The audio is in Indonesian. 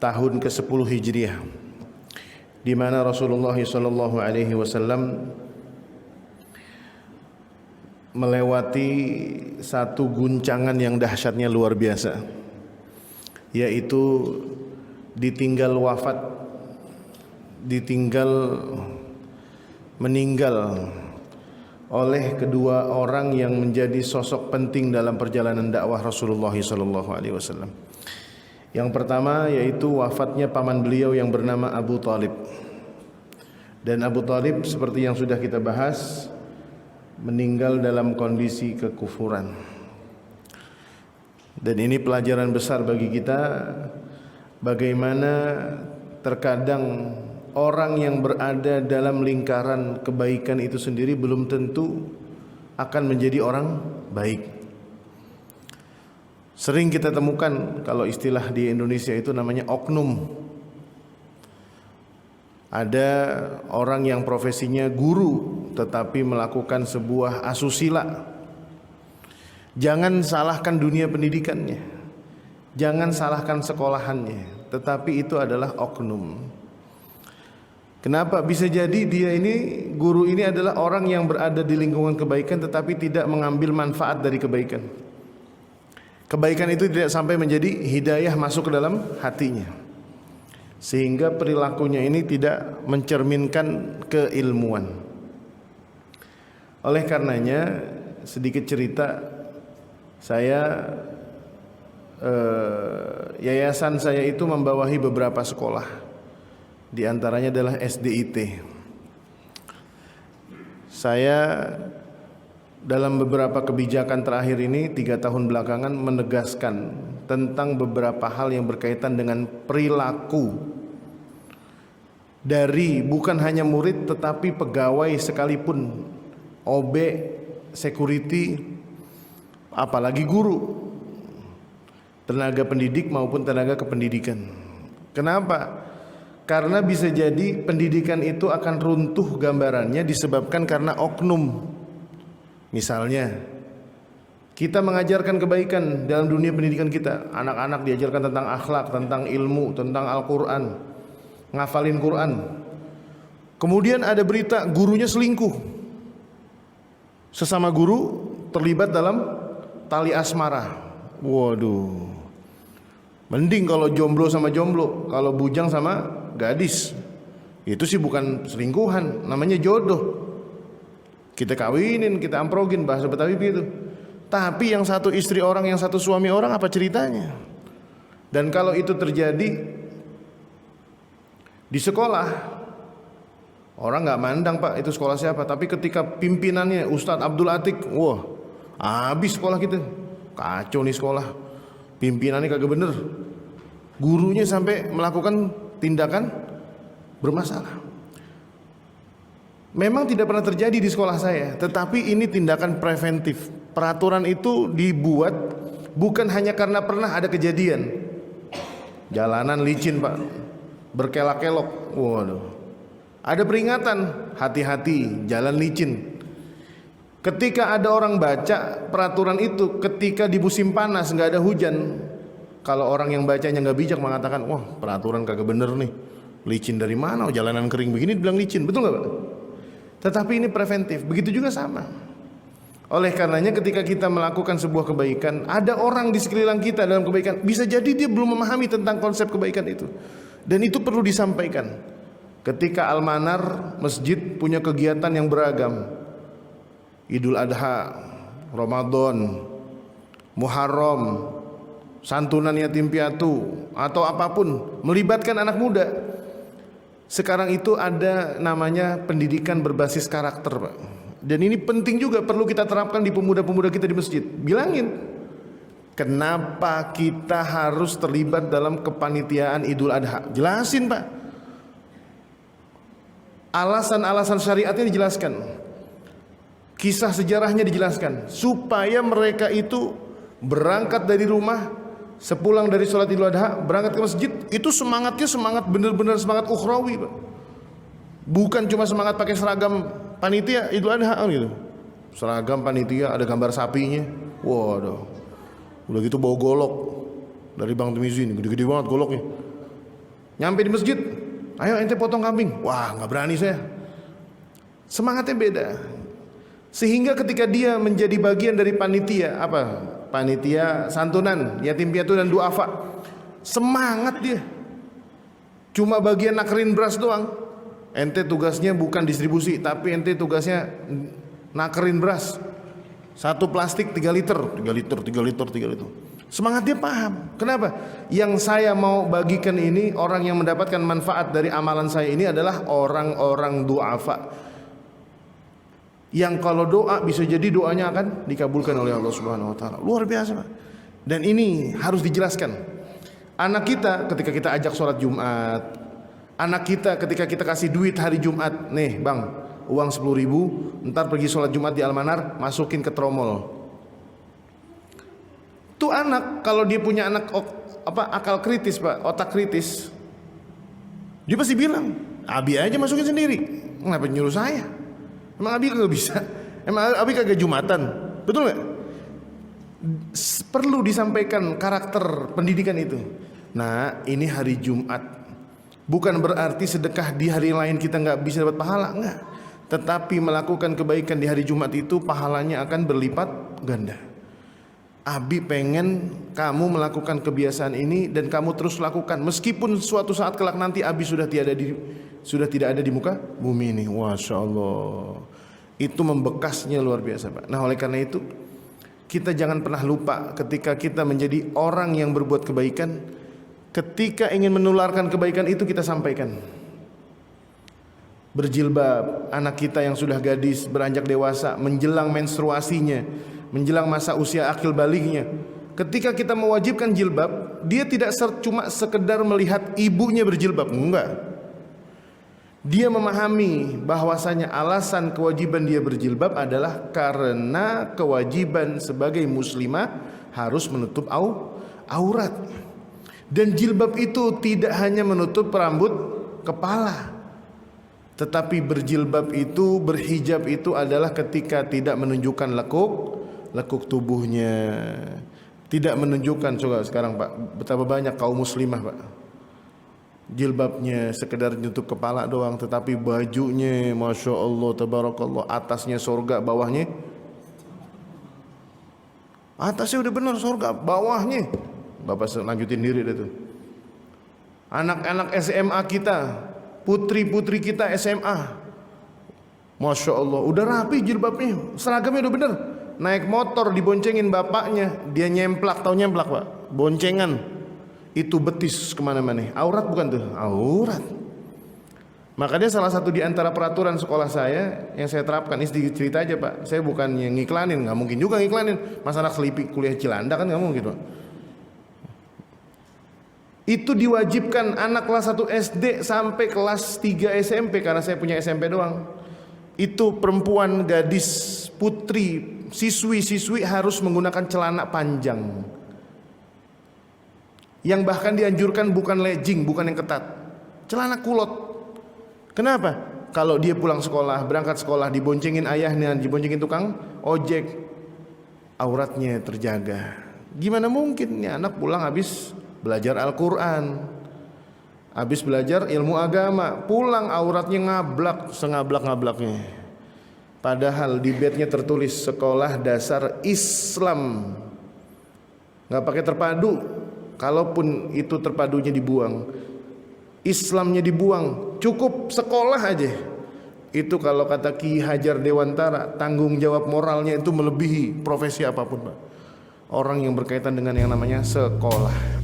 tahun ke-10 Hijriah, di mana Rasulullah sallallahu alaihi wasallam melewati satu guncangan yang dahsyatnya luar biasa, yaitu ditinggal wafat, meninggal oleh kedua orang yang menjadi sosok penting dalam perjalanan dakwah Rasulullah sallallahu alaihi wasallam. Yang pertama yaitu wafatnya paman beliau yang bernama Abu Thalib. Dan Abu Thalib seperti yang sudah kita bahas meninggal dalam kondisi kekufuran. Dan ini pelajaran besar bagi kita, bagaimana terkadang orang yang berada dalam lingkaran kebaikan itu sendiri belum tentu akan menjadi orang baik. Sering kita temukan, kalau istilah di Indonesia itu namanya oknum. Ada orang yang profesinya guru tetapi melakukan sebuah asusila. Jangan salahkan dunia pendidikannya, jangan salahkan sekolahannya, tetapi itu adalah oknum. Kenapa? Bisa jadi dia ini, guru ini adalah orang yang berada di lingkungan kebaikan tetapi tidak mengambil manfaat dari kebaikan. Kebaikan itu tidak sampai menjadi hidayah masuk ke dalam hatinya, sehingga perilakunya ini tidak mencerminkan keilmuan. Oleh karenanya, sedikit cerita, yayasan saya itu membawahi beberapa sekolah, di antaranya adalah SDIT. Saya dalam beberapa kebijakan terakhir ini 3 tahun belakangan menegaskan tentang beberapa hal yang berkaitan dengan perilaku dari bukan hanya murid tetapi pegawai sekalipun, OB, security, apalagi guru, tenaga pendidik maupun tenaga kependidikan. Kenapa? Karena bisa jadi pendidikan itu akan runtuh gambarannya disebabkan karena oknum. Misalnya, kita mengajarkan kebaikan dalam dunia pendidikan kita. Anak-anak diajarkan tentang akhlak, tentang ilmu, tentang Al-Quran, ngafalin Quran. Kemudian ada berita gurunya selingkuh. Sesama guru terlibat dalam tali asmara. Waduh, mending kalau jomblo sama jomblo, kalau bujang sama gadis. Itu sih bukan selingkuhan, namanya jodoh. Kita kawinin, kita amprogin, bahasa Betawi begitu. Tapi yang satu istri orang, yang satu suami orang, apa ceritanya? Dan kalau itu terjadi di sekolah, orang nggak mandang, Pak, itu sekolah siapa. Tapi ketika pimpinannya Ustadz Abdul Atik, wah, habis sekolah kita. Kacau nih sekolah, pimpinannya kagak bener, gurunya sampai melakukan tindakan bermasalah. Memang tidak pernah terjadi di sekolah saya, tetapi ini tindakan preventif. Peraturan itu dibuat bukan hanya karena pernah ada kejadian. Jalanan licin, Pak, berkelak-kelok. Waduh. Ada peringatan, hati-hati, jalan licin. Ketika ada orang baca peraturan itu, ketika di musim panas nggak ada hujan, kalau orang yang bacanya nggak bijak mengatakan, wah peraturan kagak bener nih, licin dari mana? Jalanan kering begini dibilang licin, betul nggak, Pak? Tetapi ini preventif, begitu juga sama. Oleh karenanya ketika kita melakukan sebuah kebaikan, ada orang di sekeliling kita dalam kebaikan, bisa jadi dia belum memahami tentang konsep kebaikan itu. Dan itu perlu disampaikan. Ketika Al-Manar Masjid punya kegiatan yang beragam, Idul Adha, Ramadan, Muharram, santunan yatim piatu, atau apapun, melibatkan anak muda. Sekarang itu ada namanya pendidikan berbasis karakter, Pak. Dan ini penting juga, perlu kita terapkan di pemuda-pemuda kita di masjid. Bilangin, kenapa kita harus terlibat dalam kepanitiaan Idul Adha. Jelasin, Pak. Alasan-alasan syariatnya dijelaskan. Kisah sejarahnya dijelaskan. Supaya mereka itu berangkat dari rumah, sepulang dari sholat Idul Adha, berangkat ke masjid, itu semangatnya semangat benar-benar semangat ukhrawi, Pak. Bukan cuma semangat pakai seragam panitia Idul Adha gitu. Seragam panitia ada gambar sapinya. Waduh. Udah gitu bawa golok dari Bang Temizin, gede-gede banget goloknya. Nyampe di masjid, ayo ente potong kambing. Wah, nggak berani saya. Semangatnya beda. Sehingga ketika dia menjadi bagian dari panitia panitia santunan yatim piatu dan duafa, semangat dia. Cuma bagian nakerin beras doang. Ente tugasnya bukan distribusi, tapi ente tugasnya nakerin beras. Satu plastik 3 liter. Semangat dia paham. Kenapa? Yang saya mau bagikan ini, orang yang mendapatkan manfaat dari amalan saya ini adalah orang-orang duafa, yang kalau doa bisa jadi doanya akan dikabulkan oleh Allah Subhanahu wa taala. Luar biasa, Pak. Dan ini harus dijelaskan. Anak kita ketika kita ajak sholat Jumat, anak kita ketika kita kasih duit hari Jumat, nih bang, uang 10.000, ntar pergi sholat Jumat di Almanar, masukin ke tromol. Tuh anak, kalau dia punya anak akal kritis, Pak, otak kritis, dia pasti bilang, Abi aja masukin sendiri, kenapa nyuruh saya? Emang Abi kagak bisa? Emang Abi kagak Jumatan? Betul nggak? Perlu disampaikan karakter pendidikan itu. Nah, ini hari Jumat, bukan berarti sedekah di hari lain kita nggak bisa dapat pahala, enggak. Tetapi melakukan kebaikan di hari Jumat itu pahalanya akan berlipat ganda. Abi pengen kamu melakukan kebiasaan ini dan kamu terus lakukan, meskipun suatu saat kelak nanti Abi sudah tidak ada di muka bumi ini. Masya Allah, itu membekasnya luar biasa, Pak. Nah, oleh karena itu kita jangan pernah lupa ketika kita menjadi orang yang berbuat kebaikan, ketika ingin menularkan kebaikan itu kita sampaikan. Berjilbab, anak kita yang sudah gadis beranjak dewasa, menjelang menstruasinya, menjelang masa usia akil balignya, ketika kita mewajibkan jilbab, dia tidak cuma sekedar melihat ibunya berjilbab, enggak. Dia memahami bahwasanya alasan kewajiban dia berjilbab adalah karena kewajiban sebagai muslimah harus menutup aurat. Dan jilbab itu tidak hanya menutup rambut kepala, tetapi berjilbab itu, berhijab itu adalah ketika tidak menunjukkan lekuk tubuhnya, tidak menunjukkan. Coba sekarang, Pak, betapa banyak kaum muslimah, Pak, jilbabnya sekedar menutup kepala doang, tetapi bajunya Masya Allah tabarakallah, atasnya surga, bawahnya atasnya udah benar surga, bawahnya Bapak lanjutin diri deh tuh. Anak-anak SMA kita, putri-putri kita SMA, Masya Allah udah rapi jilbabnya, seragamnya udah bener. Naik motor diboncengin bapaknya, dia nyemplak, tahu nyemplak, Pak? Boncengan itu betis kemana-mana. Aurat bukan tuh? Aurat. Makanya salah satu di antara peraturan sekolah saya yang saya terapkan, ini sedikit cerita aja, Pak. Saya bukan yang ngiklanin, nggak mungkin juga ngiklanin. Masa anak selipi kuliah Cilanda kan nggak mungkin, Pak. Itu diwajibkan anak kelas 1 SD sampai kelas 3 SMP, karena saya punya SMP doang. Itu perempuan, gadis, putri, siswi-siswi harus menggunakan celana panjang, yang bahkan dianjurkan bukan legging, bukan yang ketat, celana kulot. Kenapa? Kalau dia pulang sekolah, berangkat sekolah, diboncengin ayahnya, diboncengin tukang ojek, auratnya terjaga. Gimana mungkin nih anak pulang habis belajar Al-Quran, habis belajar ilmu agama, pulang auratnya ngablak, sengablak-ngablaknya. Padahal di bednya tertulis sekolah dasar Islam, nggak pakai terpadu. Kalaupun itu terpadunya dibuang, Islamnya dibuang, cukup sekolah aja. Itu kalau kata Ki Hajar Dewantara, tanggung jawab moralnya itu melebihi profesi apapun, Pak. Orang yang berkaitan dengan yang namanya sekolah.